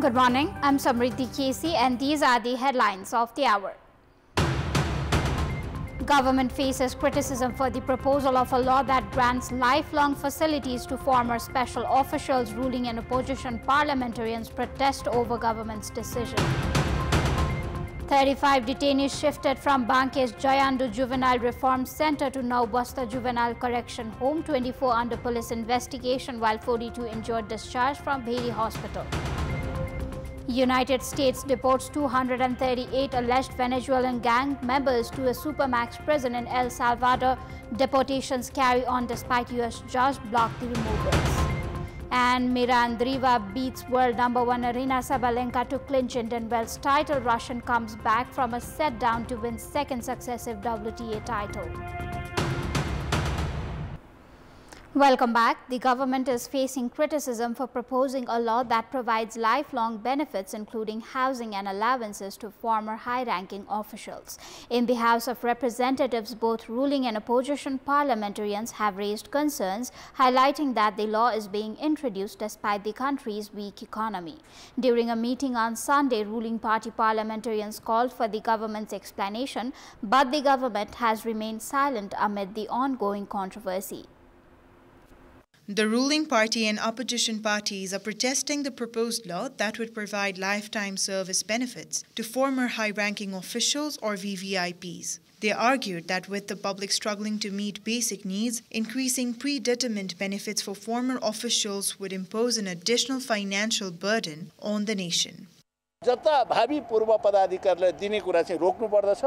Good morning, I'm Samriddhi K.C. and these are the headlines of the hour. Government faces criticism for the proposal of a law that grants lifelong facilities to former special officials. Ruling and opposition parliamentarians protest over government's decision. 35 detainees shifted from Banke's Jayandu Juvenile Reform Center to Naubasta Juvenile Correction Home. 24 under police investigation, while 42 injured discharged from Bheri Hospital. United States deports 238 alleged Venezuelan gang members to a supermax prison in El Salvador. Deportations carry on despite U.S. judge blocked the removals. And Mira Andreeva beats world #1 Arena Sabalenka to clinch Indian Wells title. Russian comes back from a set down to win second successive WTA title. Welcome back. The government is facing criticism for proposing a law that provides lifelong benefits, including housing and allowances, to former high-ranking officials. In the House of Representatives, both ruling and opposition parliamentarians have raised concerns, highlighting that the law is being introduced despite the country's weak economy. During a meeting on Sunday, ruling party parliamentarians called for the government's explanation, but the government has remained silent amid the ongoing controversy. The ruling party and opposition parties are protesting the proposed law that would provide lifetime service benefits to former high-ranking officials or VVIPs. They argued that with the public struggling to meet basic needs, increasing predetermined benefits for former officials would impose an additional financial burden on the nation. जता भावी पूर्व पदाधिकारीलाई दिने कुरा चाहिँ रोक्नु पर्दछ,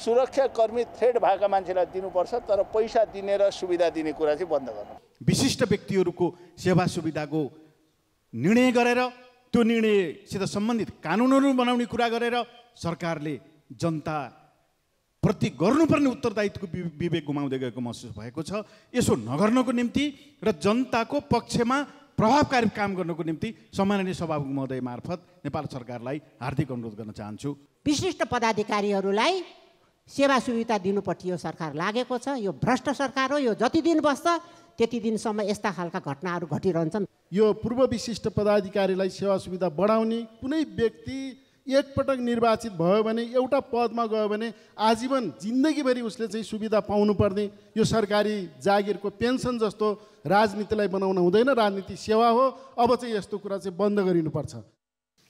सुरक्षा कर्मी थ्रेड भएका मान्छेलाई दिनुपर्छ, तर पैसा दिने र सुविधा दिने कुरा चाहिँ बन्द गर्नु। विशिष्ट व्यक्तिहरूको सेवा सुविधाको निर्णय गरेर त्यो निर्णयसित सम्बन्धित कानुनहरू बनाउने कुरा गरेर सरकारले जनता प्रति गर्नुपर्ने उत्तरदायित्वको विवेक गुमाउँदै गएको महसुस भएको छ। यसो नगर्नको निम्ति र जनताको पक्षमा प्रभावकारी काम गर्नको निम्ति सम्माननीय सभामुख महोदय मार्फत नेपाल सरकारलाई हार्दिक अनुरोध गर्न चाहन्छु। विशिष्ट पदाधिकारीहरूलाई सेवा सुविधा दिनुपर्ने यो सरकार लागेको छ। यो भ्रष्ट सरकार हो। यो जति दिन बस्छ त्यति दिनसम्म यस्ता खालका घटनाहरू घटिरहन्छन्। यो पूर्व विशिष्ट पदाधिकारीलाई सेवा सुविधा बढाउने, कुनै व्यक्ति एकपटक निर्वाचित भयो भने एउटा पदमा गयो भने आजीवन जिन्दगीभरि उसले चाहिँ सुविधा पाउनुपर्ने यो सरकारी जागिरको पेन्सन जस्तो राजनीतिलाई बनाउन हुँदैन। राजनीति सेवा हो। अब चाहिँ यस्तो कुरा चाहिँ बन्द गरिनुपर्छ।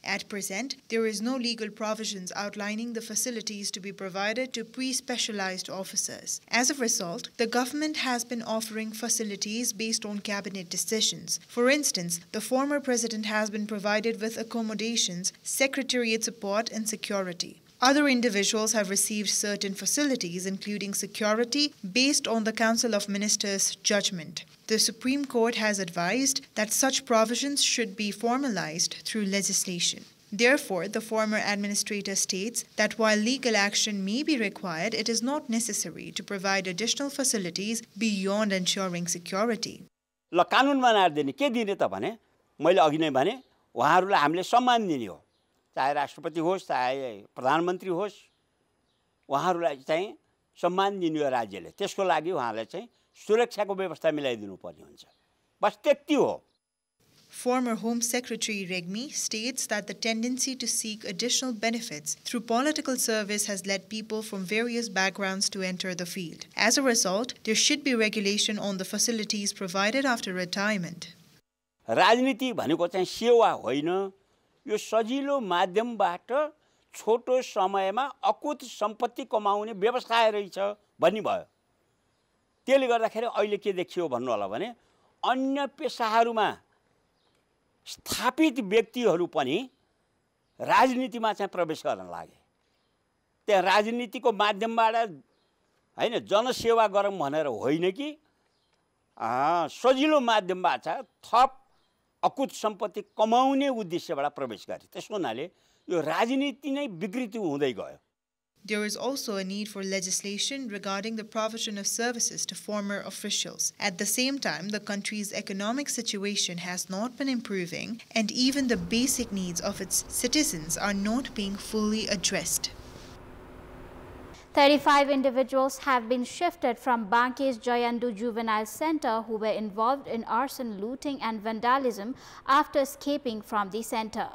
At present, there is no legal provisions outlining the facilities to be provided to pre-specialized officers. As a result, the government has been offering facilities based on cabinet decisions. For instance, the former president has been provided with accommodations, secretariat support and security. Other individuals have received certain facilities, including security, based on the Council of Ministers' judgment. The Supreme Court has advised that such provisions should be formalized through legislation. Therefore, the former administrator states that while legal action may be required, it is not necessary to provide additional facilities beyond ensuring security. ल कानुन बनाएर दिने के दिने त भने मैले अघि नै भने उहाँहरूलाई हामीले सम्मान दिने हो। चाहे राष्ट्रपति होस् चाहे प्रधानमन्त्री होस् उहाँहरूलाई चाहिँ सम्मान दिने हो राज्यले। त्यसको लागि उहाँलाई चाहिँ सुरक्षाको व्यवस्था मिलाइदिनु पर्ने हुन्छ। बस त्यति हो। Former Home Secretary Regmi states that the tendency to seek additional benefits through political service has led people from various backgrounds to enter the field. As a result, there should be regulation on the facilities provided after retirement. राजनीति भनेको चाहिँ सेवा होइन, यो सजिलो माध्यमबाट छोटो समयमा अकुत सम्पत्ति कमाउने व्यवसाय रहेछ भन्ने भयो। त्यसले गर्दाखेरि अहिले के देखियो भन्नु होला भने अन्य पेशाहरूमा स्थापित व्यक्तिहरू पनि राजनीतिमा चाहिँ प्रवेश गर्न लागे। त्यहाँ राजनीतिको माध्यमबाट हैन जनसेवा गरौँ भनेर होइन कि सजिलो माध्यमबाट थप अकुत सम्पत्ति कमाउने उद्देश्यबाट प्रवेश गरे। त्यसो हुनाले यो राजनीति नै विकृति हुँदै गयो। There is also a need for legislation regarding the provision of services to former officials. At the same time, the country's economic situation has not been improving, and even the basic needs of its citizens are not being fully addressed. 35 individuals have been shifted from Banke's Jayandu Juvenile Center who were involved in arson, looting and vandalism after escaping from the center.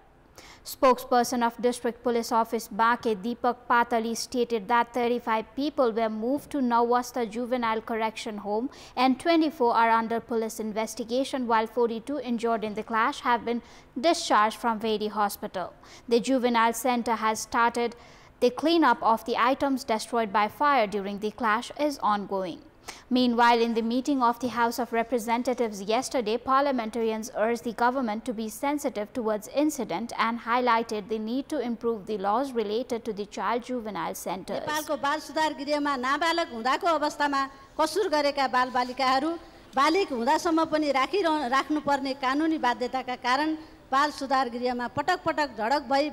Spokesperson of District Police Office Banke, Deepak Patali, stated that 35 people were moved to Nauwasta Juvenile Correction Home and 24 are under police investigation, while 42 injured in the clash have been discharged from Vedi Hospital. The juvenile center has started. The cleanup of the items destroyed by fire during the clash is ongoing. Meanwhile, in the meeting of the House of Representatives yesterday, parliamentarians urged the government to be sensitive towards incident and highlighted the need to improve the laws related to the child juvenile centers. नेपालको बाल सुधार गृहमा नाबालक हुँदाको अवस्थामा कसुर गरेका बालबालिकाहरू बालिक हुँदासम्म पनि राख्नुपर्ने कानुनी बाध्यताका कारण बाल सुधार गृहमा पटक पटक झडक भई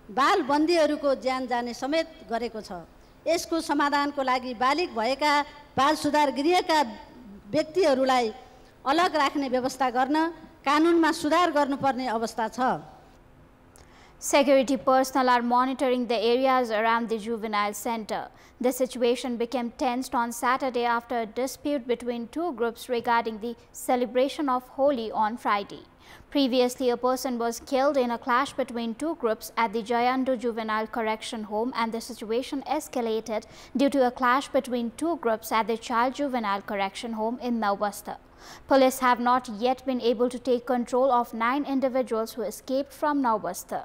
बाल बन्दीहरूको ज्यान जाने समेत गरेको छ। यसको समाधानको लागि बालिक भएका बाल सुधार गृहका व्यक्तिहरूलाई अलग राख्ने व्यवस्था गर्न कानुनमा सुधार गर्नुपर्ने अवस्था छ। Security personnel are monitoring the areas around the juvenile center. The situation became tensed on Saturday after a dispute between two groups regarding the celebration of Holi on Friday. Previously, a person was killed in a clash between two groups at the Jayandu Juvenile Correction Home, and the situation escalated due to a clash between two groups at the Child Juvenile Correction Home in Nauwasta. Police have not yet been able to take control of 9 individuals who escaped from Nauwasta.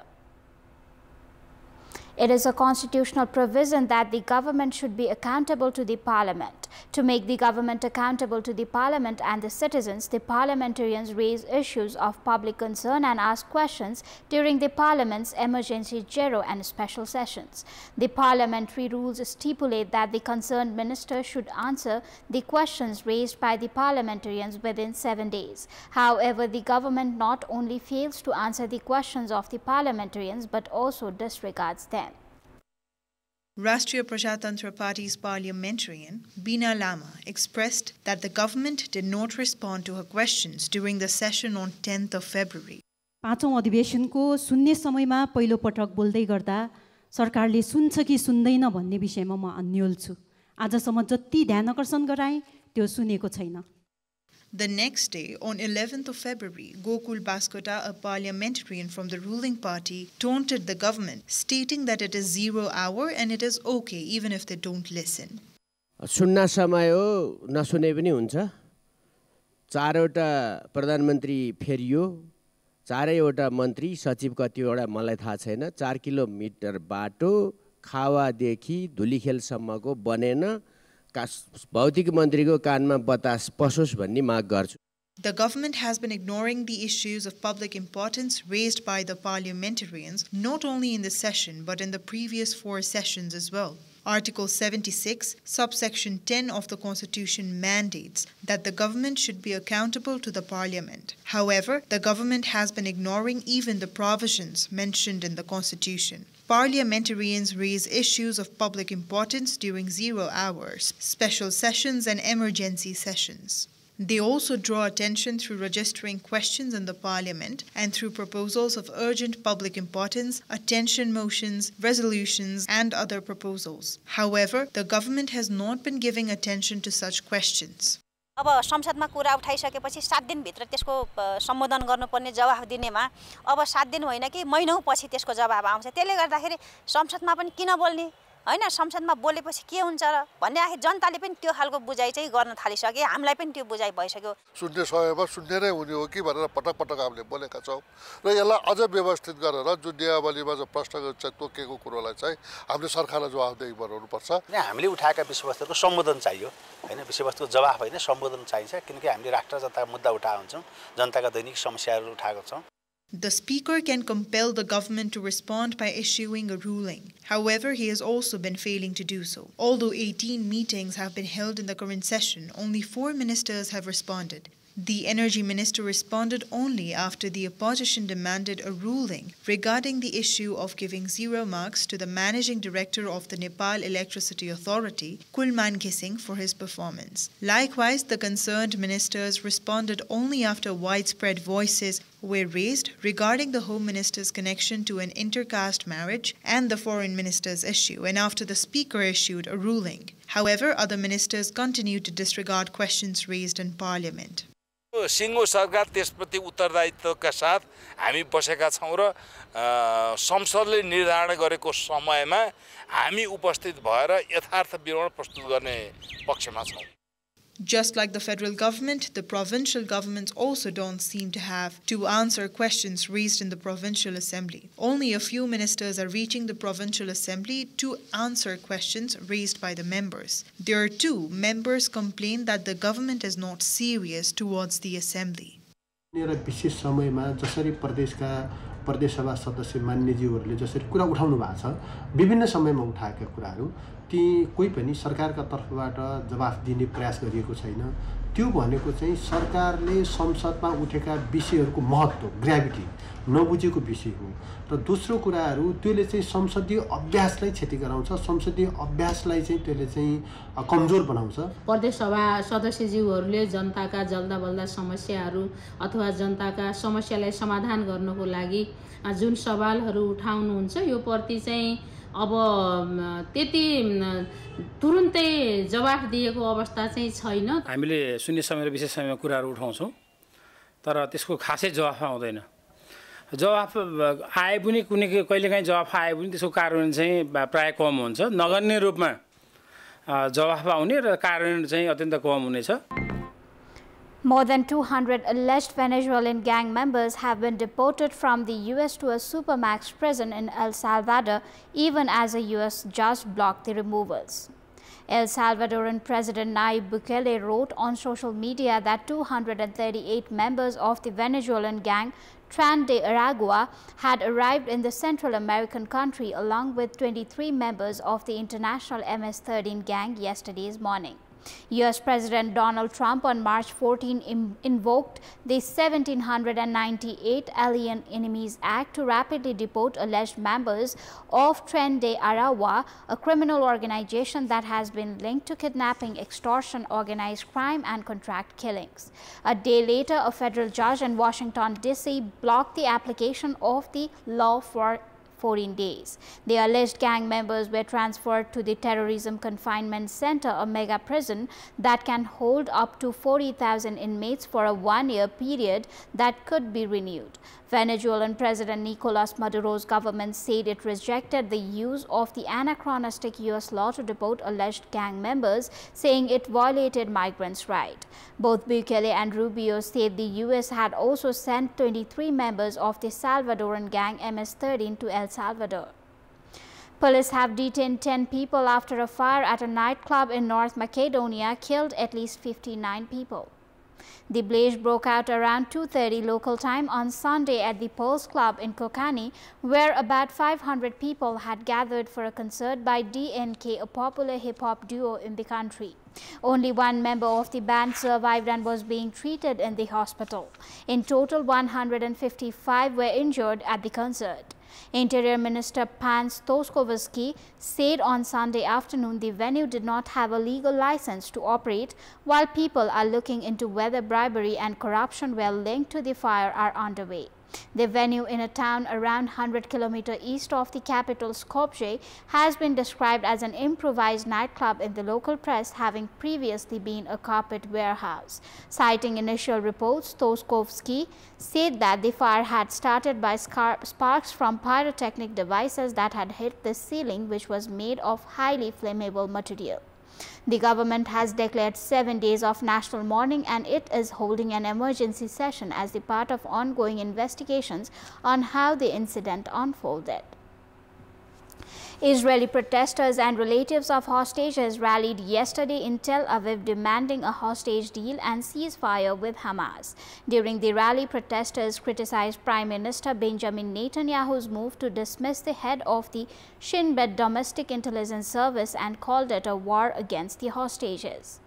It is a constitutional provision that the government should be accountable to the parliament. To make the government accountable to the parliament and the citizens, the parliamentarians raise issues of public concern and ask questions during the parliament's emergency gero and special sessions. The parliamentary rules stipulate that the concerned minister should answer the questions raised by the parliamentarians within 7 days. However, the government not only fails to answer the questions of the parliamentarians but also disregards them. Rashtriya Prajatantra Party's parliamentarian, Bina Lama, expressed that the government did not respond to her questions during the session on 10th of February. पाँचौं अधिवेशनको सुन्ने समयमा पहिलो पटक बोल्दै गर्दा सरकारले सुन्छ कि सुन्दैन भन्ने विषयमा म अन्यल छु। आजसम्म जति ध्यान आकर्षण गराए त्यो सुनेको छैन। The next day, on 11th of February, Gokul Baskota, a parliamentarian from the ruling party, taunted the government, stating that it is 0 hour and it is okay even if they don't listen. सुन्न समय हो नसुने पनि हुन्छ। चारवटा प्रधानमन्त्री फेरियो, चारैवटा मन्त्री सचिव कतिवटा मलाई थाहा छैन। 4 किलोमिटर बाटो खावादेखि धुलीखेलसम्मको बनेन। भौतिक मन्त्रीको कानमा बतास पसोस् भन्ने माग गर्छु। The government has been ignoring the issues of public importance raised by the parliamentarians not only in this session but in the previous 4 sessions as well. Article 76, subsection 10 of the Constitution mandates that the government should be accountable to the Parliament. However, the government has been ignoring even the provisions mentioned in the Constitution. Parliamentarians raise issues of public importance during 0 hours, special sessions and emergency sessions. They also draw attention through registering questions in the Parliament and through proposals of urgent public importance, attention motions, resolutions and other proposals. However, the government has not been giving attention to such questions. अब संसदमा कुरा उठाइसकेपछि 7 दिनभित्र त्यसको सम्बोधन गर्नुपर्ने जवाफ दिनेमा अब 7 दिन होइन कि महिनौ पछि त्यसको जवाफ आउँछ। त्यसले गर्दाखेरि संसदमा पनि किन बोल्ने हैन, संसदमा बोलेपछि के हुन्छ र भन्ने आखिर जनताले पनि त्यो खालको बुझाइ चाहिँ गर्न थालिसके। हामीलाई पनि त्यो बुझाइ भइसक्यो। सुन्ने समयमा सुन्ने नै हुने हो कि भनेर पटक पटक हामीले बोलेका छौं र यसलाई अझ व्यवस्थित गरेर जुन नियमावलीमा जो प्रश्न चाहिँ तोकेको कुरोलाई चाहिँ हामीले सरकारलाई जवाफदेही बनाउनु पर्छ। हामीले उठाएका विषयवस्तुको सम्बोधन चाहियो हैन, विषयवस्तुको जवाफ हैन, सम्बोधन चाहिन्छ किनकि हामीले राष्ट्र जनताको मुद्दा उठाएको हुन्छौं, जनताका दैनिक समस्याहरू उठाएको छौं। The Speaker can compel the government to respond by issuing a ruling. However, he has also been failing to do so. Although 18 meetings have been held in the current session, only 4 ministers have responded. The Energy Minister responded only after the opposition demanded a ruling regarding the issue of giving 0 marks to the Managing Director of the Nepal Electricity Authority, Kulman Kissing, for his performance. Likewise, the concerned ministers responded only after widespread voices were raised regarding the Home Minister's connection to an intercaste marriage and the Foreign Minister's issue, and after the Speaker issued a ruling. However, other ministers continued to disregard questions raised in Parliament. सिङ्गो सरकार त्यसप्रति उत्तरदायित्वका साथ हामी बसेका छौँ र संसदले निर्धारण गरेको समयमा हामी उपस्थित भएर यथार्थ विवरण प्रस्तुत गर्ने पक्षमा छौँ। Just like the federal government, the provincial governments also don't seem to have to answer questions raised in the provincial assembly. Only a few ministers are reaching the provincial assembly to answer questions raised by the members. There too, members complain that the government is not serious towards the assembly. विशेष समयमा जसरी प्रदेश सभा सदस्य मान्यज्यूहरूले जसरी कुरा उठाउनु भएको छ, विभिन्न समयमा उठाएका कुराहरू ती कोही पनि सरकारका तर्फबाट जवाफ दिने प्रयास गरिएको छैन। त्यो भनेको चाहिँ सरकारले संसदमा उठेका विषयहरूको महत्त्व, ग्राभिटी नबुझेको विषय हो। र दोस्रो कुराहरू त्यसले चाहिँ संसदीय अभ्यासलाई क्षति गराउँछ, संसदीय अभ्यासलाई चाहिँ त्यसले चाहिँ कमजोर बनाउँछ। प्रदेश सभा सदस्यज्यूहरूले जनताका जल्दाबल्दा समस्याहरू अथवा जनताका समस्यालाई समाधान गर्नको लागि जुन सवालहरू उठाउनुहुन्छ यो प्रति चाहिँ अब त्यति तुरुन्तै जवाफ दिएको अवस्था चाहिँ छैन। हामीले शून्य समय र विशेष समयमा कुराहरू उठाउँछौँ तर त्यसको खासै जवाफ आउँदैन। जवाफ आए पनि कहिलेकाहीँ जवाफ आए पनि त्यसको कार्यान्वयन चाहिँ प्राय कम हुन्छ। नगर्ने रूपमा जवाफ आउने र कार्यान्वयन चाहिँ अत्यन्त कम हुनेछ। More than 200 alleged Venezuelan gang members have been deported from the U.S. to a supermax prison in El Salvador, even as a U.S. judge blocked the removals. El Salvadoran President Nayib Bukele wrote on social media that 238 members of the Venezuelan gang Tren de Aragua had arrived in the Central American country along with 23 members of the international MS-13 gang yesterday's morning. U.S. President Donald Trump on March 14 invoked the 1798 Alien Enemies Act to rapidly deport alleged members of Tren de Aragua, a criminal organization that has been linked to kidnapping, extortion, organized crime, and contract killings. A day later, a federal judge in Washington, D.C. blocked the application of the law for 14 days. The alleged gang members were transferred to the Terrorism Confinement Center, a mega prison that can hold up to 40,000 inmates for a one-year period that could be renewed. Venezuelan President Nicolas Maduro's government said it rejected the use of the anachronistic U.S. law to deport alleged gang members, saying it violated migrants' rights. Both Bukele and Rubio said the U.S. had also sent 23 members of the Salvadoran gang MS-13 to El Salvador. Police have detained 10 people after a fire at a nightclub in North Macedonia killed at least 59 people. The blaze broke out around 2:30 local time on Sunday at the Pulse Club in Kokani, where about 500 people had gathered for a concert by DNK, a popular hip-hop duo in the country. Only one member of the band survived and was being treated in the hospital. In total, 155 were injured at the concert. Interior Minister Pan Stoskowiski said on Sunday afternoon the venue did not have a legal license to operate, while people are looking into whether bribery and corruption were linked to the fire are underway. The venue in a town around 100 km east of the capital Skopje has been described as an improvised nightclub in the local press, having previously been a carpet warehouse. Citing initial reports, Toskovsky said that the fire had started by sparks from pyrotechnic devices that had hit the ceiling, which was made of highly flammable material. The government has declared 7 days of national mourning, and it is holding an emergency session as a part of ongoing investigations on how the incident unfolded. Israeli protesters and relatives of hostages rallied yesterday in Tel Aviv demanding a hostage deal and ceasefire with Hamas. During the rally, protesters criticized Prime Minister Benjamin Netanyahu's move to dismiss the head of the Shin Bet Domestic Intelligence Service and called it a war against the hostages.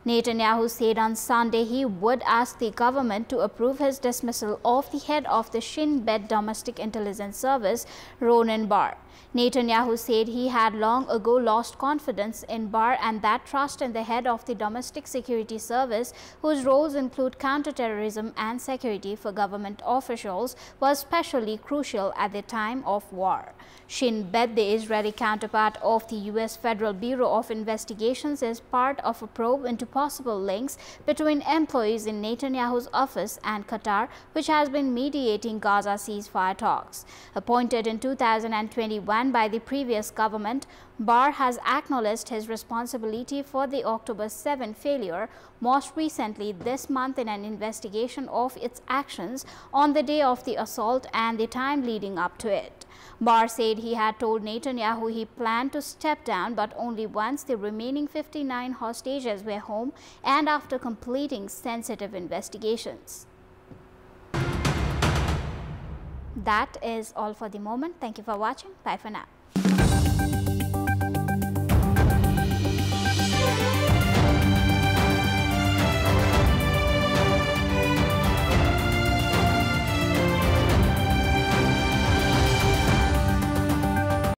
Netanyahu said on Sunday he would ask the government to approve his dismissal of the head of the Shin Bet Domestic Intelligence Service, Ronen Bar. Netanyahu said he had long ago lost confidence in Bar and that trust in the head of the Domestic Security Service, whose roles include counterterrorism and security for government officials, was especially crucial at the time of war. Shin Bet, the Israeli counterpart of the U.S. Federal Bureau of Investigations, is part of a probe into possible links between employees in Netanyahu's office and Qatar, which has been mediating Gaza ceasefire talks. Appointed in 2021 by the previous government, Barr has acknowledged his responsibility for the October 7 failure, most recently this month in an investigation of its actions on the day of the assault and the time leading up to it. Barr said he had told Netanyahu he planned to step down, but only once the remaining 59 hostages were home and after completing sensitive investigations. That is all for the moment. Thank you for watching. Bye for now.